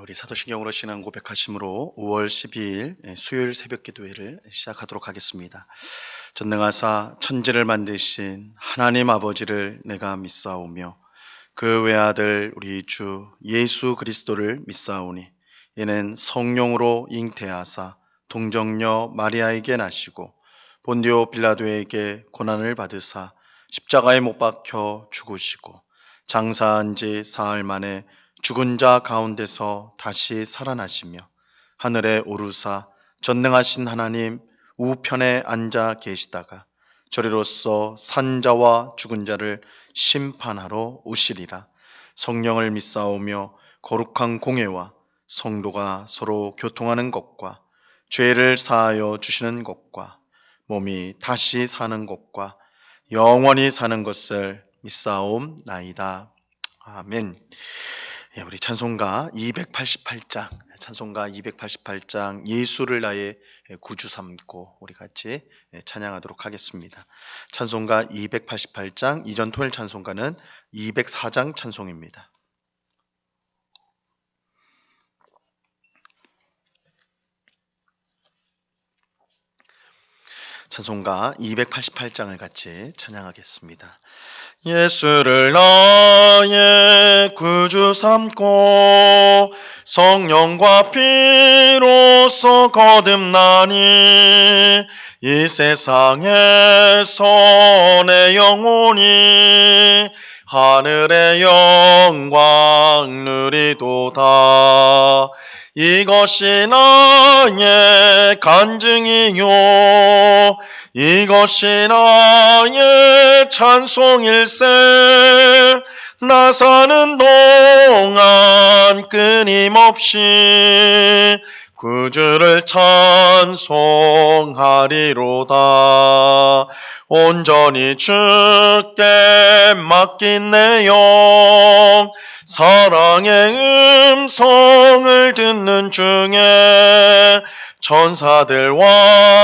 우리 사도신경으로 신앙 고백하심으로 5월 12일 수요일 새벽 기도회를 시작하도록 하겠습니다. 전능하사 천지를 만드신 하나님 아버지를 내가 믿사오며 그 외아들 우리 주 예수 그리스도를 믿사오니 이는 성령으로 잉태하사 동정녀 마리아에게 나시고 본디오 빌라도에게 고난을 받으사 십자가에 못 박혀 죽으시고 장사한 지 사흘 만에 죽은 자 가운데서 다시 살아나시며 하늘에 오르사 전능하신 하나님 우편에 앉아 계시다가 저리로서 산자와 죽은 자를 심판하러 오시리라. 성령을 믿사오며 거룩한 공회와 성도가 서로 교통하는 것과 죄를 사하여 주시는 것과 몸이 다시 사는 것과 영원히 사는 것을 믿사옵나이다. 아멘. 우리 찬송가 288장 예수를 나의 구주 삼고 우리 같이 찬양하도록 하겠습니다. 찬송가 288장 이전 토요일 찬송가는 204장 찬송입니다. 찬송가 288장을 같이 찬양하겠습니다. 예수를 나의 구주 삼고 성령과 피로써 거듭나니 이 세상에서 내 영혼이 하늘의 영광 누리도다. 이것이 나의 간증이요 이것이 나의 찬송일세. 나 사는 동안 끊임없이 구주를 찬송하리로다. 온전히 주께 맡긴 내 영 사랑의 음성을 듣는 중에 천사들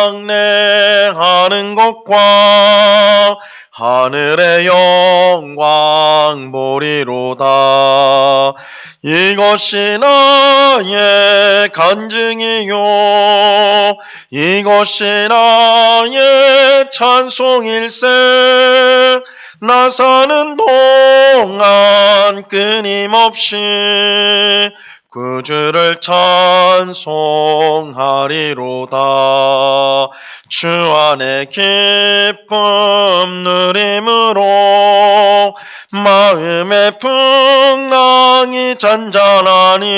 왕래하는 것과 하늘의 영광 보리로다. 이것이 나의 간증이요 이것이 나의 찬송일세. 나 사는 동안 끊임없이 구주를 찬송하리로다. 주 안에 기쁨 누림으로 마음의 풍랑이 잔잔하니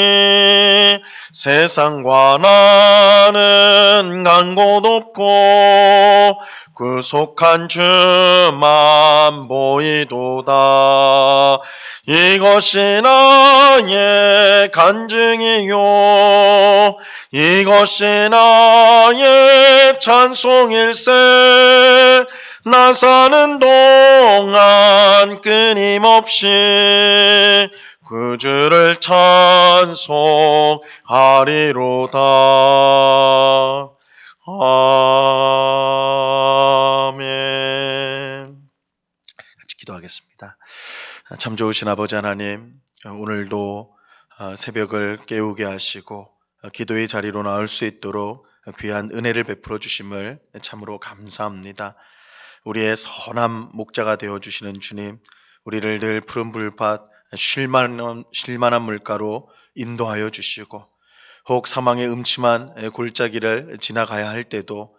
세상과 나는 간 곳 없고 구속한 주만 보이도다. 이것이 나의 간증이요 이것이 나의 찬송일세. 나 사는 동안 끊임없이 구주를 찬송하리로다. 아멘. 같이 기도하겠습니다. 참 좋으신 아버지 하나님, 오늘도 새벽을 깨우게 하시고 기도의 자리로 나올 수 있도록 귀한 은혜를 베풀어 주심을 참으로 감사합니다. 우리의 선한 목자가 되어주시는 주님, 우리를 늘 푸른 불밭 쉴만한 물가로 인도하여 주시고 혹 사망의 음침한 골짜기를 지나가야 할 때도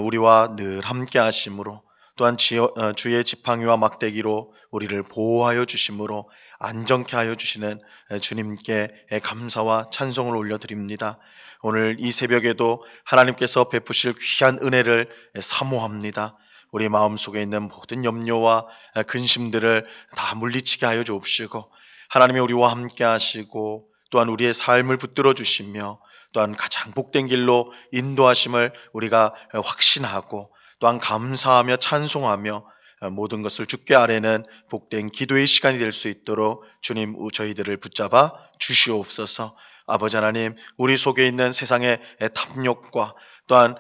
우리와 늘 함께 하심으로 또한 주의 지팡이와 막대기로 우리를 보호하여 주심으로 안정케 하여 주시는 주님께 감사와 찬송을 올려드립니다. 오늘 이 새벽에도 하나님께서 베푸실 귀한 은혜를 사모합니다. 우리 마음속에 있는 모든 염려와 근심들을 다 물리치게 하여 주옵시고 하나님이 우리와 함께 하시고 또한 우리의 삶을 붙들어 주시며 또한 가장 복된 길로 인도하심을 우리가 확신하고 또한 감사하며 찬송하며 모든 것을 주께 아뢰는 복된 기도의 시간이 될 수 있도록 주님 저희들을 붙잡아 주시옵소서. 아버지 하나님, 우리 속에 있는 세상의 탐욕과 또한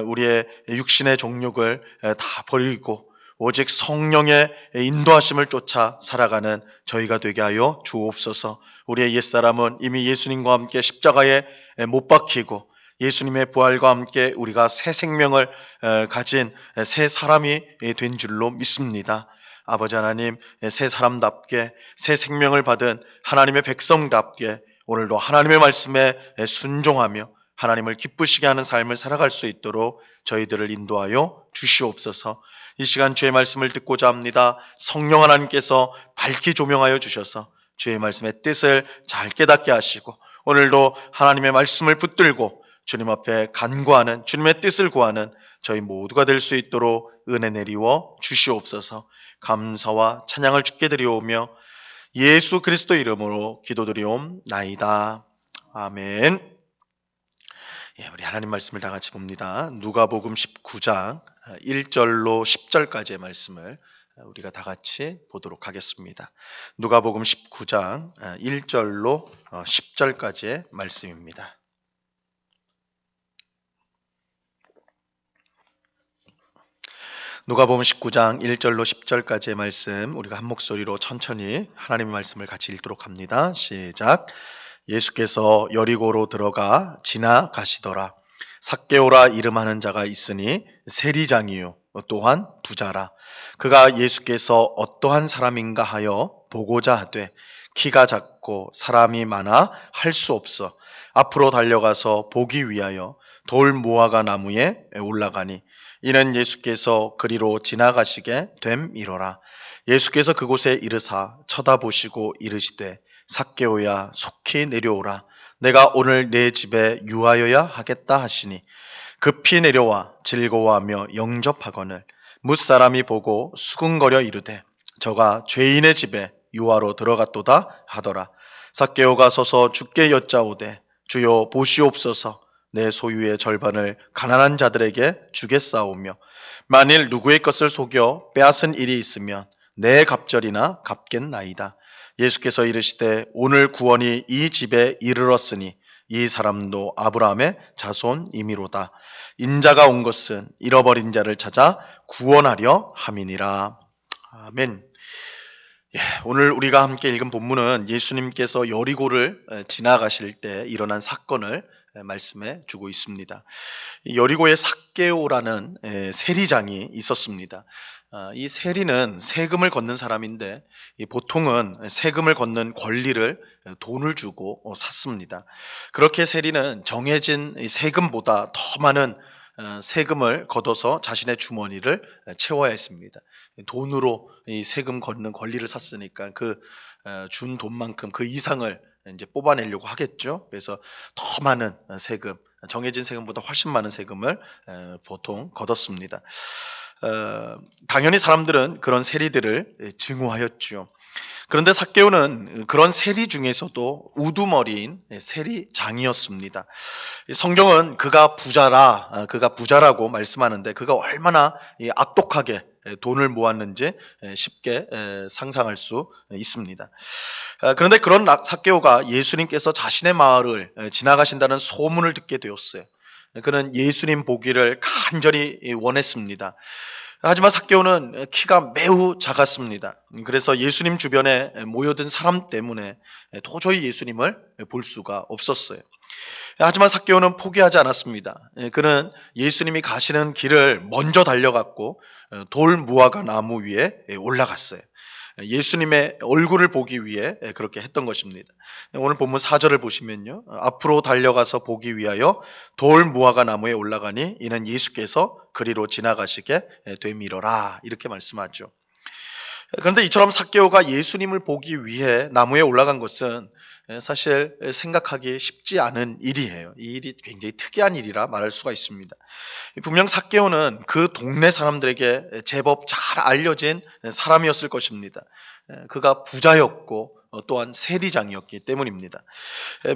우리의 육신의 정욕을 다 버리고 오직 성령의 인도하심을 쫓아 살아가는 저희가 되게 하여 주옵소서. 우리의 옛사람은 이미 예수님과 함께 십자가에 못 박히고 예수님의 부활과 함께 우리가 새 생명을 가진 새 사람이 된 줄로 믿습니다. 아버지 하나님, 새 사람답게 새 생명을 받은 하나님의 백성답게 오늘도 하나님의 말씀에 순종하며 하나님을 기쁘시게 하는 삶을 살아갈 수 있도록 저희들을 인도하여 주시옵소서. 이 시간 주의 말씀을 듣고자 합니다. 성령 하나님께서 밝히 조명하여 주셔서 주의 말씀의 뜻을 잘 깨닫게 하시고 오늘도 하나님의 말씀을 붙들고 주님 앞에 간구하는, 주님의 뜻을 구하는 저희 모두가 될 수 있도록 은혜 내리워 주시옵소서. 감사와 찬양을 주께 드리오며 예수 그리스도 이름으로 기도드리옵나이다. 아멘. 우리 하나님 말씀을 다 같이 봅니다. 누가복음 19장 1절로 10절까지의 말씀을 우리가 다 같이 보도록 하겠습니다. 누가복음 19장 1절로 10절까지의 말씀입니다. 누가복음 19장 1절로 10절까지의 말씀 우리가 한 목소리로 천천히 하나님의 말씀을 같이 읽도록 합니다. 시작. 예수께서 여리고로 들어가 지나가시더라. 삭개오라 이름하는 자가 있으니 세리장이요 또한 부자라. 그가 예수께서 어떠한 사람인가 하여 보고자 하되 키가 작고 사람이 많아 할 수 없어 앞으로 달려가서 보기 위하여 돌 무화과 나무에 올라가니 이는 예수께서 그리로 지나가시게 됨이로라. 예수께서 그곳에 이르사 쳐다보시고 이르시되 삭개오야 속히 내려오라. 내가 오늘 내 집에 유하여야 하겠다 하시니 급히 내려와 즐거워하며 영접하거늘 뭇사람이 보고 수군거려 이르되 저가 죄인의 집에 유하로 들어갔도다 하더라. 삭개오가 서서 주께 여짜오되 주여 보시옵소서. 내 소유의 절반을 가난한 자들에게 주겠사오며 만일 누구의 것을 속여 빼앗은 일이 있으면 내 갑절이나 갚겠나이다. 예수께서 이르시되 오늘 구원이 이 집에 이르렀으니 이 사람도 아브라함의 자손이미로다. 인자가 온 것은 잃어버린 자를 찾아 구원하려 함이니라. 아멘. 오늘 우리가 함께 읽은 본문은 예수님께서 여리고를 지나가실 때 일어난 사건을 말씀해 주고 있습니다. 여리고에 삭개오라는 세리장이 있었습니다. 이 세리는 세금을 걷는 사람인데 보통은 세금을 걷는 권리를 돈을 주고 샀습니다. 그렇게 세리는 정해진 세금보다 더 많은 세금을 걷어서 자신의 주머니를 채워야 했습니다. 돈으로 이 세금 걷는 권리를 샀으니까 그 준 돈만큼 그 이상을 이제 뽑아내려고 하겠죠. 그래서 더 많은 세금, 정해진 세금보다 훨씬 많은 세금을 보통 걷었습니다. 당연히 사람들은 그런 세리들을 증오하였죠. 그런데 삭개오는 그런 세리 중에서도 우두머리인 세리장이었습니다. 성경은 그가 부자라고 말씀하는데 그가 얼마나 악독하게 돈을 모았는지 쉽게 상상할 수 있습니다. 그런데 그런 삭개오가 예수님께서 자신의 마을을 지나가신다는 소문을 듣게 되었어요. 그는 예수님 보기를 간절히 원했습니다. 하지만 삭개오는 키가 매우 작았습니다. 그래서 예수님 주변에 모여든 사람 때문에 도저히 예수님을 볼 수가 없었어요. 하지만 삭개오는 포기하지 않았습니다. 그는 예수님이 가시는 길을 먼저 달려갔고 돌 무화과 나무 위에 올라갔어요. 예수님의 얼굴을 보기 위해 그렇게 했던 것입니다. 오늘 본문 4절을 보시면요. 앞으로 달려가서 보기 위하여 돌 무화과 나무에 올라가니 이는 예수께서 그리로 지나가시게 되미러라 이렇게 말씀하죠. 그런데 이처럼 삭개오가 예수님을 보기 위해 나무에 올라간 것은 사실 생각하기 쉽지 않은 일이에요. 이 일이 굉장히 특이한 일이라 말할 수가 있습니다. 분명 삭개오는 그 동네 사람들에게 제법 잘 알려진 사람이었을 것입니다. 그가 부자였고 또한 세리장이었기 때문입니다.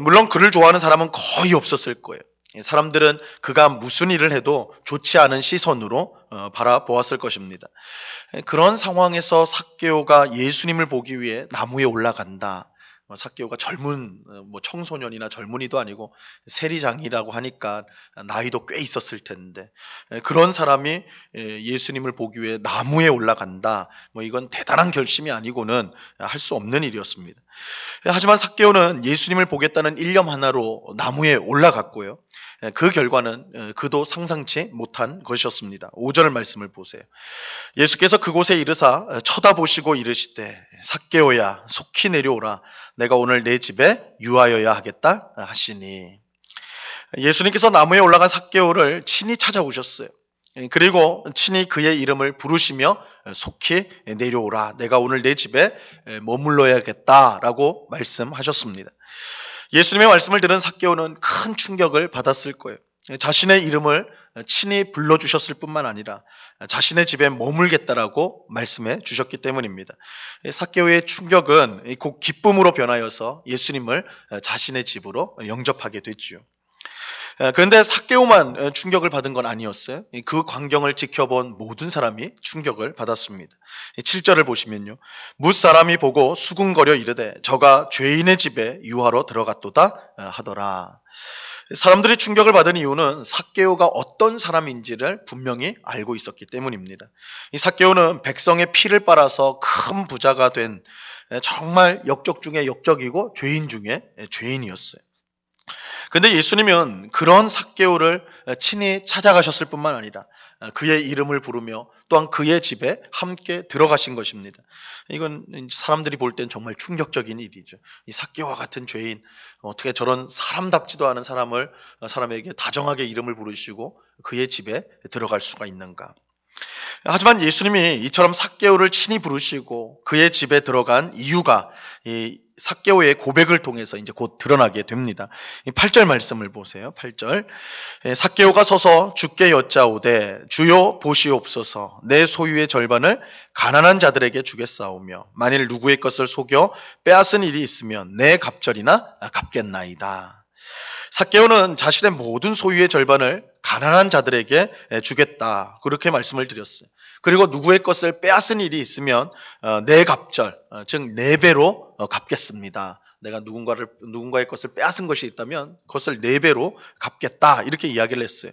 물론 그를 좋아하는 사람은 거의 없었을 거예요. 사람들은 그가 무슨 일을 해도 좋지 않은 시선으로 바라보았을 것입니다. 그런 상황에서 삭개오가 예수님을 보기 위해 나무에 올라간다. 삭개오가 젊은 청소년이나 젊은이도 아니고 세리장이라고 하니까 나이도 꽤 있었을 텐데 그런 사람이 예수님을 보기 위해 나무에 올라간다. 이건 대단한 결심이 아니고는 할 수 없는 일이었습니다. 하지만 삭개오는 예수님을 보겠다는 일념 하나로 나무에 올라갔고요. 그 결과는 그도 상상치 못한 것이었습니다. 5절 말씀을 보세요. 예수께서 그곳에 이르사 쳐다보시고 이르시되 삭개오야 속히 내려오라 내가 오늘 내 집에 유하여야 하겠다 하시니 예수님께서 나무에 올라간 삭개오를 친히 찾아오셨어요. 그리고 친히 그의 이름을 부르시며 속히 내려오라 내가 오늘 내 집에 머물러야겠다라고 말씀하셨습니다. 예수님의 말씀을 들은 삭개오는 큰 충격을 받았을 거예요. 자신의 이름을 친히 불러주셨을 뿐만 아니라 자신의 집에 머물겠다라고 말씀해 주셨기 때문입니다. 삭개오의 충격은 곧 기쁨으로 변하여서 예수님을 자신의 집으로 영접하게 됐죠. 그런데 삭개오만 충격을 받은 건 아니었어요. 그 광경을 지켜본 모든 사람이 충격을 받았습니다. 7절을 보시면요. 뭇사람이 보고 수군거려 이르되 저가 죄인의 집에 유하러 들어갔도다 하더라. 사람들이 충격을 받은 이유는 삭개오가 어떤 사람인지를 분명히 알고 있었기 때문입니다. 이 삭개오는 백성의 피를 빨아서 큰 부자가 된 정말 역적 중에 역적이고 죄인 중에 죄인이었어요. 근데 예수님은 그런 삭개오를 친히 찾아가셨을 뿐만 아니라 그의 이름을 부르며 또한 그의 집에 함께 들어가신 것입니다. 이건 사람들이 볼 땐 정말 충격적인 일이죠. 이 삭개오와 같은 죄인, 어떻게 저런 사람답지도 않은 사람에게 다정하게 이름을 부르시고 그의 집에 들어갈 수가 있는가? 하지만 예수님이 이처럼 삭개오를 친히 부르시고 그의 집에 들어간 이유가 이 삭개오의 고백을 통해서 이제 곧 드러나게 됩니다. 8절 말씀을 보세요. 8절. 삭개오가 서서 주께 여짜오되 주여 보시옵소서 내 소유의 절반을 가난한 자들에게 주겠사오며 만일 누구의 것을 속여 빼앗은 일이 있으면 내 갑절이나 갚겠나이다. 삭개오는 자신의 모든 소유의 절반을 가난한 자들에게 주겠다. 그렇게 말씀을 드렸어요. 그리고 누구의 것을 빼앗은 일이 있으면 내 갑절, 즉 4배로 갚겠습니다. 내가 누군가의 것을 빼앗은 것이 있다면 그것을 4배로 갚겠다. 이렇게 이야기를 했어요.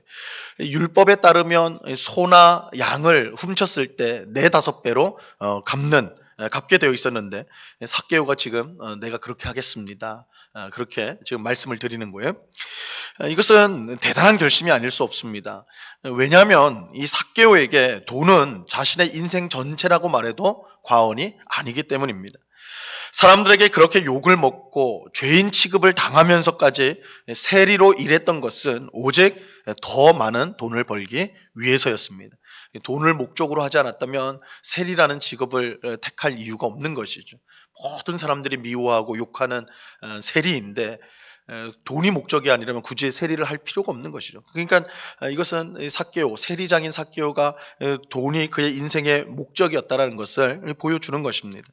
율법에 따르면 소나 양을 훔쳤을 때 4-5배로 갚게 되어 있었는데 삭개오가 지금 내가 그렇게 하겠습니다. 그렇게 지금 말씀을 드리는 거예요. 이것은 대단한 결심이 아닐 수 없습니다. 왜냐하면 이 삭개오에게 돈은 자신의 인생 전체라고 말해도 과언이 아니기 때문입니다. 사람들에게 그렇게 욕을 먹고 죄인 취급을 당하면서까지 세리로 일했던 것은 오직 더 많은 돈을 벌기 위해서였습니다. 돈을 목적으로 하지 않았다면 세리라는 직업을 택할 이유가 없는 것이죠. 모든 사람들이 미워하고 욕하는 세리인데 돈이 목적이 아니라면 굳이 세리를 할 필요가 없는 것이죠. 그러니까 이것은 삭개오, 세리장인 삭개오가 돈이 그의 인생의 목적이었다는 것을 보여주는 것입니다.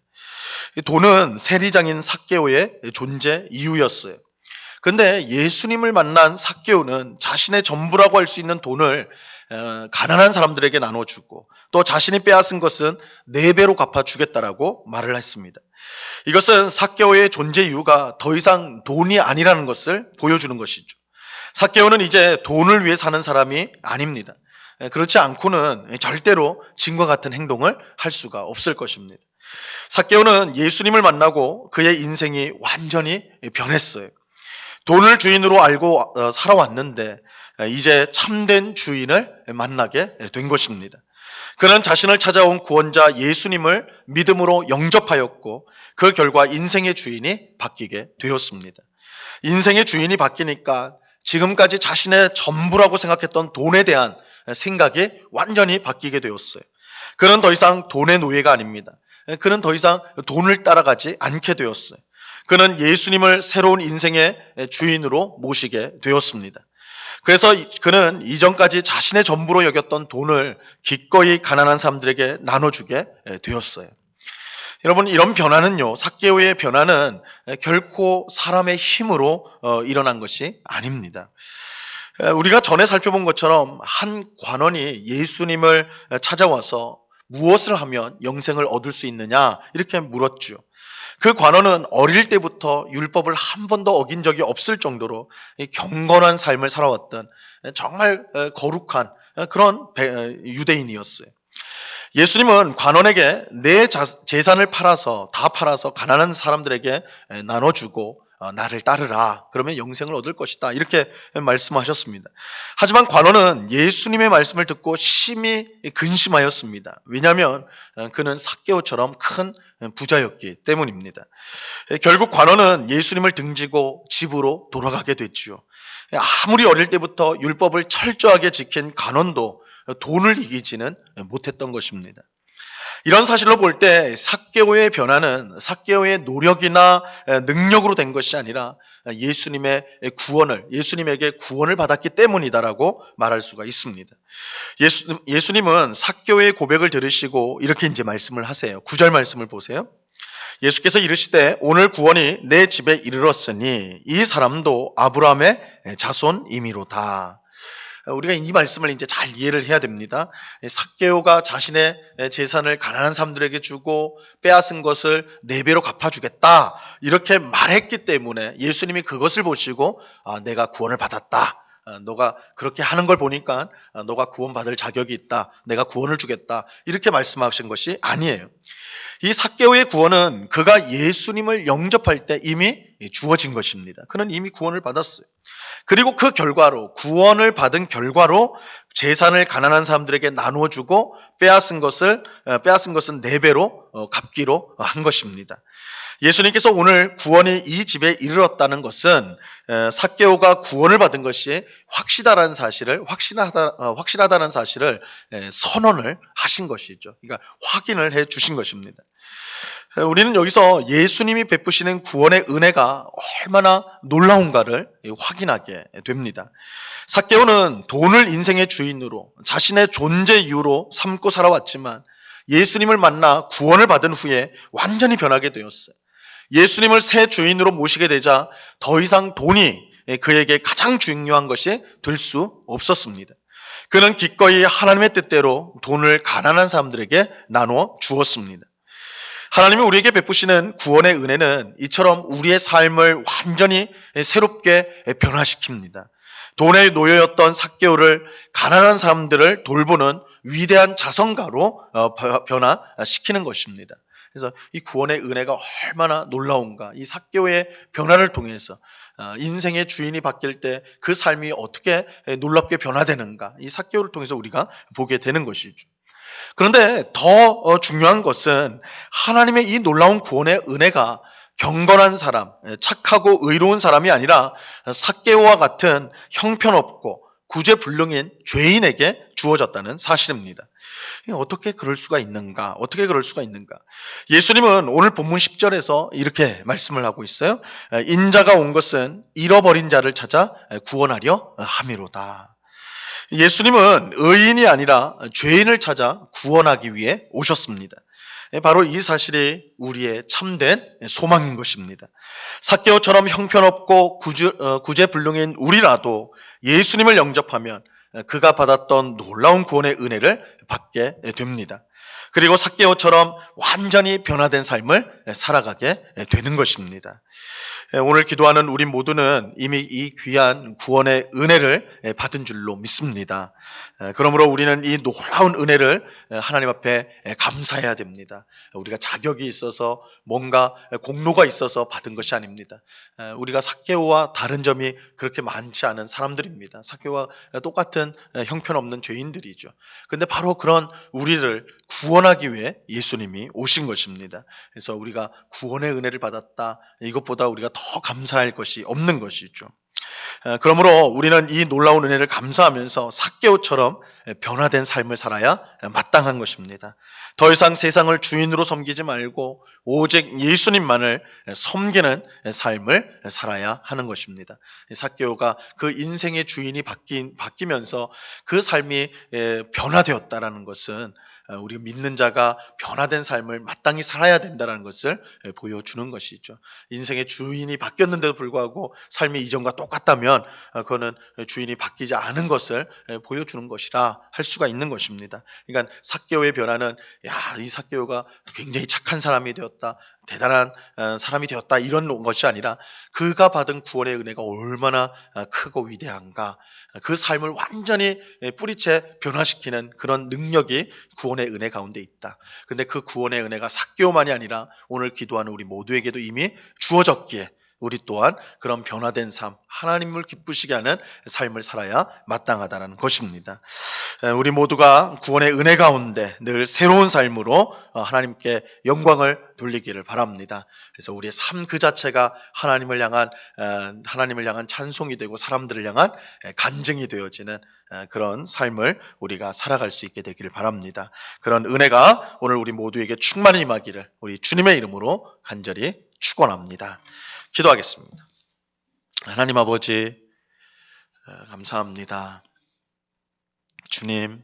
돈은 세리장인 삭개오의 존재 이유였어요. 근데 예수님을 만난 삭개오는 자신의 전부라고 할 수 있는 돈을 가난한 사람들에게 나눠주고 또 자신이 빼앗은 것은 4배로 갚아주겠다라고 말을 했습니다. 이것은 삭개오의 존재 이유가 더 이상 돈이 아니라는 것을 보여주는 것이죠. 삭개오는 이제 돈을 위해 사는 사람이 아닙니다. 그렇지 않고는 절대로 진과 같은 행동을 할 수가 없을 것입니다. 삭개오는 예수님을 만나고 그의 인생이 완전히 변했어요. 돈을 주인으로 알고 살아왔는데 이제 참된 주인을 만나게 된 것입니다. 그는 자신을 찾아온 구원자 예수님을 믿음으로 영접하였고 그 결과 인생의 주인이 바뀌게 되었습니다. 인생의 주인이 바뀌니까 지금까지 자신의 전부라고 생각했던 돈에 대한 생각이 완전히 바뀌게 되었어요. 그는 더 이상 돈의 노예가 아닙니다. 그는 더 이상 돈을 따라가지 않게 되었어요. 그는 예수님을 새로운 인생의 주인으로 모시게 되었습니다. 그래서 그는 이전까지 자신의 전부로 여겼던 돈을 기꺼이 가난한 사람들에게 나눠주게 되었어요. 여러분, 이런 변화는요, 삭개오의 변화는 결코 사람의 힘으로 일어난 것이 아닙니다. 우리가 전에 살펴본 것처럼 한 관원이 예수님을 찾아와서 무엇을 하면 영생을 얻을 수 있느냐 이렇게 물었죠. 그 관원은 어릴 때부터 율법을 한 번도 어긴 적이 없을 정도로 이 경건한 삶을 살아왔던 정말 거룩한 그런 유대인이었어요. 예수님은 관원에게 내 재산을 다 팔아서 가난한 사람들에게 나눠주고 나를 따르라. 그러면 영생을 얻을 것이다. 이렇게 말씀하셨습니다. 하지만 관원은 예수님의 말씀을 듣고 심히 근심하였습니다. 왜냐하면 그는 삭개오처럼 큰 부자였기 때문입니다. 결국 관원은 예수님을 등지고 집으로 돌아가게 됐지요. 아무리 어릴 때부터 율법을 철저하게 지킨 관원도 돈을 이기지는 못했던 것입니다. 이런 사실로 볼 때 삭개오의 변화는 삭개오의 노력이나 능력으로 된 것이 아니라 예수님에게 구원을 받았기 때문이다라고 말할 수가 있습니다. 예수님은 삭개오의 고백을 들으시고 이렇게 이제 말씀을 하세요. 9절 말씀을 보세요. 예수께서 이르시되 오늘 구원이 내 집에 이르렀으니 이 사람도 아브라함의 자손이미로다. 우리가 이 말씀을 이제 잘 이해를 해야 됩니다. 삭개오가 자신의 재산을 가난한 사람들에게 주고 빼앗은 것을 4배로 갚아주겠다 이렇게 말했기 때문에 예수님이 그것을 보시고 내가 구원을 받았다. 너가 그렇게 하는 걸 보니까 너가 구원받을 자격이 있다. 내가 구원을 주겠다. 이렇게 말씀하신 것이 아니에요. 이 삭개오의 구원은 그가 예수님을 영접할 때 이미 주어진 것입니다. 그는 이미 구원을 받았어요. 그리고 그 결과로 구원을 받은 결과로 재산을 가난한 사람들에게 나누어 주고 빼앗은 것은 4배로 갚기로 한 것입니다. 예수님께서 오늘 구원이 이 집에 이르렀다는 것은 삭개오가 구원을 받은 것이 확실하다는 사실을 선언을 하신 것이죠. 그러니까 확인을 해 주신 것입니다. 우리는 여기서 예수님이 베푸시는 구원의 은혜가 얼마나 놀라운가를 확인하게 됩니다. 삭개오는 돈을 인생의 주인으로 자신의 존재 이유로 삼고 살아왔지만 예수님을 만나 구원을 받은 후에 완전히 변하게 되었어요. 예수님을 새 주인으로 모시게 되자 더 이상 돈이 그에게 가장 중요한 것이 될 수 없었습니다. 그는 기꺼이 하나님의 뜻대로 돈을 가난한 사람들에게 나누어 주었습니다. 하나님이 우리에게 베푸시는 구원의 은혜는 이처럼 우리의 삶을 완전히 새롭게 변화시킵니다. 돈에 놓여였던 삭개오를 가난한 사람들을 돌보는 위대한 자선가로 변화시키는 것입니다. 그래서 이 구원의 은혜가 얼마나 놀라운가. 이 삭개오의 변화를 통해서 인생의 주인이 바뀔 때 그 삶이 어떻게 놀랍게 변화되는가. 이 삭개오를 통해서 우리가 보게 되는 것이죠. 그런데 더 중요한 것은 하나님의 이 놀라운 구원의 은혜가 경건한 사람, 착하고 의로운 사람이 아니라 삭개오와 같은 형편없고 구제불능인 죄인에게 주어졌다는 사실입니다. 어떻게 그럴 수가 있는가? 예수님은 오늘 본문 10절에서 이렇게 말씀을 하고 있어요. 인자가 온 것은 잃어버린 자를 찾아 구원하려 함이로다. 예수님은 의인이 아니라 죄인을 찾아 구원하기 위해 오셨습니다. 바로 이 사실이 우리의 참된 소망인 것입니다. 삭개오처럼 형편없고 구제불능인 우리라도 예수님을 영접하면 그가 받았던 놀라운 구원의 은혜를 받게 됩니다. 그리고 삭개오처럼 완전히 변화된 삶을 살아가게 되는 것입니다. 오늘 기도하는 우리 모두는 이미 이 귀한 구원의 은혜를 받은 줄로 믿습니다. 그러므로 우리는 이 놀라운 은혜를 하나님 앞에 감사해야 됩니다. 우리가 자격이 있어서 뭔가 공로가 있어서 받은 것이 아닙니다. 우리가 삭개오와 다른 점이 그렇게 많지 않은 사람들입니다. 삭개오와 똑같은 형편없는 죄인들이죠. 근데 바로 그런 우리를 구원하기 위해 예수님이 오신 것입니다. 그래서 우리가 구원의 은혜를 받았다. 이것보다 우리가 더 감사할 것이 없는 것이죠. 그러므로 우리는 이 놀라운 은혜를 감사하면서 삭개오처럼 변화된 삶을 살아야 마땅한 것입니다. 더 이상 세상을 주인으로 섬기지 말고 오직 예수님만을 섬기는 삶을 살아야 하는 것입니다. 삭개오가 그 인생의 주인이 바뀌면서 그 삶이 변화되었다라는 것은 우리가 믿는 자가 변화된 삶을 마땅히 살아야 된다는 것을 보여주는 것이죠. 인생의 주인이 바뀌었는데도 불구하고 삶이 이전과 똑같다면 그거는 주인이 바뀌지 않은 것을 보여주는 것이라 할 수가 있는 것입니다. 그러니까 삭개오의 변화는 이 삭개오가 굉장히 착한 사람이 되었다. 대단한 사람이 되었다 이런 것이 아니라 그가 받은 구원의 은혜가 얼마나 크고 위대한가, 그 삶을 완전히 뿌리채 변화시키는 그런 능력이 구원의 은혜 가운데 있다. 근데 그 구원의 은혜가 삭개오만이 아니라 오늘 기도하는 우리 모두에게도 이미 주어졌기에 우리 또한 그런 변화된 삶, 하나님을 기쁘시게 하는 삶을 살아야 마땅하다는 것입니다. 우리 모두가 구원의 은혜 가운데 늘 새로운 삶으로 하나님께 영광을 돌리기를 바랍니다. 그래서 우리의 삶 그 자체가 하나님을 향한 찬송이 되고 사람들을 향한 간증이 되어지는 그런 삶을 우리가 살아갈 수 있게 되기를 바랍니다. 그런 은혜가 오늘 우리 모두에게 충만히 임하기를 우리 주님의 이름으로 간절히 축원합니다. 기도하겠습니다. 하나님 아버지, 감사합니다. 주님,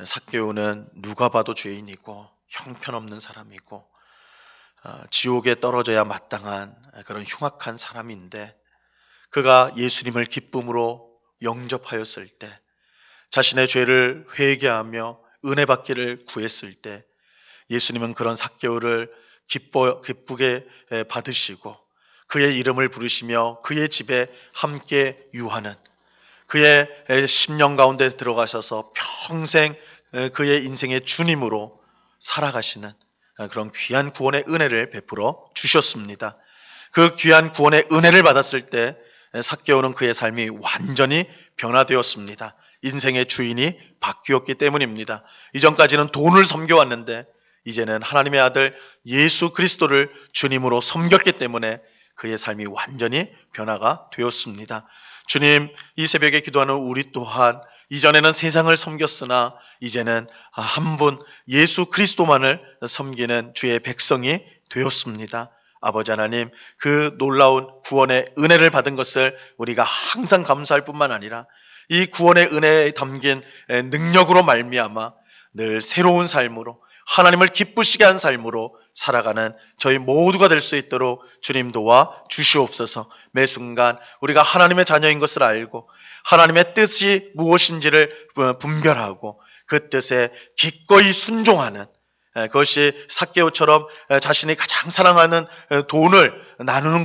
삭개오는 누가 봐도 죄인이고 형편없는 사람이고 지옥에 떨어져야 마땅한 그런 흉악한 사람인데, 그가 예수님을 기쁨으로 영접하였을 때, 자신의 죄를 회개하며 은혜 받기를 구했을 때 예수님은 그런 삭개오를 기쁘게 받으시고 그의 이름을 부르시며 그의 집에 함께 유하는, 그의 심령 가운데 들어가셔서 평생 그의 인생의 주님으로 살아가시는 그런 귀한 구원의 은혜를 베풀어 주셨습니다. 그 귀한 구원의 은혜를 받았을 때 삭개오는 그의 삶이 완전히 변화되었습니다. 인생의 주인이 바뀌었기 때문입니다. 이전까지는 돈을 섬겨왔는데 이제는 하나님의 아들 예수 그리스도를 주님으로 섬겼기 때문에 그의 삶이 완전히 변화가 되었습니다. 주님, 이 새벽에 기도하는 우리 또한 이전에는 세상을 섬겼으나 이제는 한 분 예수 그리스도만을 섬기는 주의 백성이 되었습니다. 아버지 하나님, 그 놀라운 구원의 은혜를 받은 것을 우리가 항상 감사할 뿐만 아니라 이 구원의 은혜에 담긴 능력으로 말미암아 늘 새로운 삶으로 하나님을 기쁘시게 한 삶으로 살아가는 저희 모두가 될 수 있도록 주님 도와 주시옵소서. 매 순간 우리가 하나님의 자녀인 것을 알고 하나님의 뜻이 무엇인지를 분별하고 그 뜻에 기꺼이 순종하는, 그것이 삭개오처럼 자신이 가장 사랑하는 돈을 나누는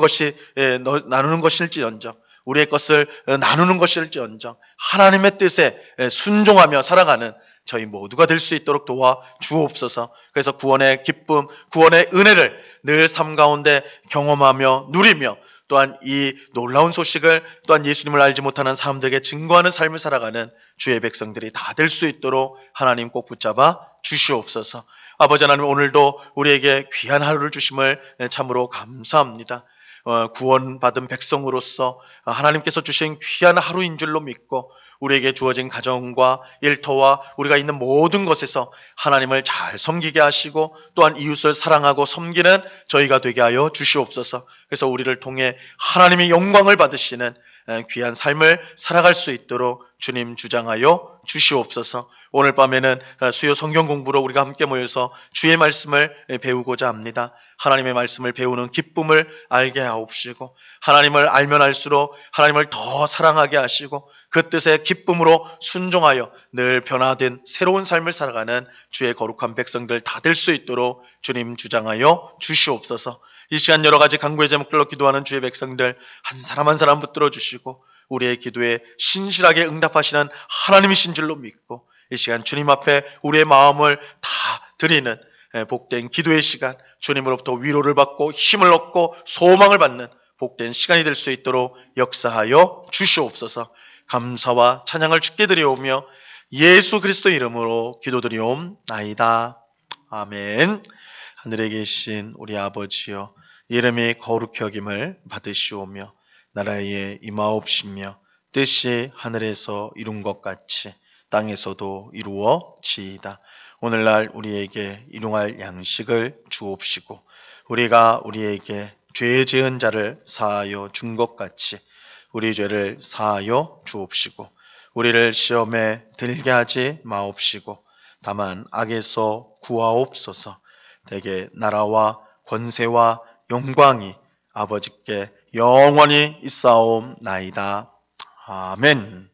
것일지언정, 우리의 것을 나누는 것일지언정 하나님의 뜻에 순종하며 살아가는 저희 모두가 될 수 있도록 도와 주옵소서. 그래서 구원의 기쁨, 구원의 은혜를 늘 삶 가운데 경험하며 누리며 또한 이 놀라운 소식을 또한 예수님을 알지 못하는 사람들에게 증거하는 삶을 살아가는 주의 백성들이 다 될 수 있도록 하나님 꼭 붙잡아 주시옵소서. 아버지 하나님, 오늘도 우리에게 귀한 하루를 주심을 참으로 감사합니다. 구원받은 백성으로서 하나님께서 주신 귀한 하루인 줄로 믿고 우리에게 주어진 가정과 일터와 우리가 있는 모든 것에서 하나님을 잘 섬기게 하시고 또한 이웃을 사랑하고 섬기는 저희가 되게 하여 주시옵소서. 그래서 우리를 통해 하나님의 영광을 받으시는 귀한 삶을 살아갈 수 있도록 주님 주장하여 주시옵소서. 오늘 밤에는 수요 성경 공부로 우리가 함께 모여서 주의 말씀을 배우고자 합니다. 하나님의 말씀을 배우는 기쁨을 알게 하옵시고 하나님을 알면 알수록 하나님을 더 사랑하게 하시고 그 뜻에 기쁨으로 순종하여 늘 변화된 새로운 삶을 살아가는 주의 거룩한 백성들 다 될 수 있도록 주님 주장하여 주시옵소서. 이 시간 여러 가지 간구의 제목들로 기도하는 주의 백성들 한 사람 한 사람 붙들어 주시고 우리의 기도에 신실하게 응답하시는 하나님이신 줄로 믿고 이 시간 주님 앞에 우리의 마음을 다 드리는 복된 기도의 시간, 주님으로부터 위로를 받고 힘을 얻고 소망을 받는 복된 시간이 될 수 있도록 역사하여 주시옵소서. 감사와 찬양을 주께 드리오며 예수 그리스도 이름으로 기도드리옵나이다. 아멘. 하늘에 계신 우리 아버지여, 이름이 거룩히 여김을 받으시오며 나라에 임하옵시며 뜻이 하늘에서 이룬 것 같이 땅에서도 이루어지이다. 오늘날 우리에게 일용할 양식을 주옵시고 우리가 우리에게 죄 지은 자를 사하여 준 것 같이 우리 죄를 사하여 주옵시고 우리를 시험에 들게 하지 마옵시고 다만 악에서 구하옵소서. 대개 나라와 권세와 영광이 아버지께 영원히 있사옵나이다. 아멘.